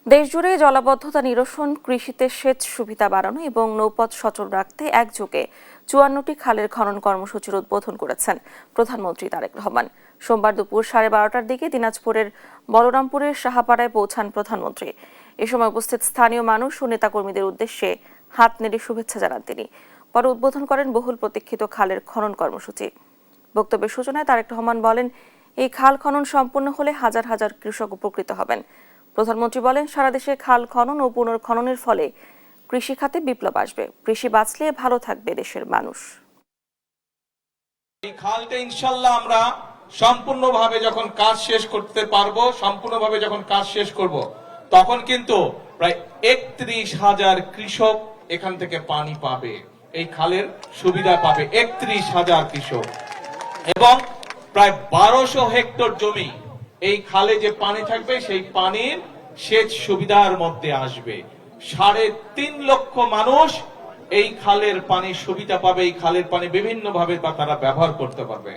দেশজুড়ে জলাবদ্ধতা নিরসন, কৃষিতে সেচ সুবিধা বাড়ানো এবং নৌপথ সচল রাখতে একযোগে ৫৪টি খালের খনন কর্মসূচির উদ্বোধন করেছেন প্রধানমন্ত্রী তারেক রহমান। সোমবার দুপুর 12:30টার দিকে দিনাজপুরের বলরামপুরের সাহাপাড়ায় পৌঁছান প্রধানমন্ত্রী। এ সময় উপস্থিত স্থানীয় মানুষ ও নেতাকর্মীদের উদ্দেশ্যে হাত নেড়ে শুভেচ্ছা জানান তিনি। পরে উদ্বোধন করেন বহুল প্রতীক্ষিত খালের খনন কর্মসূচি। বক্তব্যের সূচনায় তারেক রহমান বলেন, এই খাল খনন সম্পূর্ণ হলে হাজার হাজার কৃষক উপকৃত হবেন। প্রধানমন্ত্রী বলেন, সারা দেশে খাল খনন ও পুনর্খননের ফলে কৃষি খাতে বিপ্লব আসবে। কৃষি বাঁচলে ভালো থাকবে দেশের মানুষ। এই খালটা ইনশাআল্লাহ আমরা সম্পূর্ণভাবে যখন কাজ শেষ করতে পারবো, সম্পূর্ণভাবে যখন কাজ শেষ করব, তখন কিন্তু প্রায় ৩১,০০০ কৃষক এখান থেকে পানি পাবে, এই খালের সুবিধা পাবে ৩১,০০০ কৃষক। এবং প্রায় ১২০০ হেক্টর জমি এই খালে যে পানি থাকবে সেই পানির সেচ সুবিধার মধ্যে আসবে। ৩.৫ লক্ষ মানুষ এই খালের পানির সুবিধা পাবে, এই খালের পানি বিভিন্ন ভাবে তারা ব্যবহার করতে পারবে।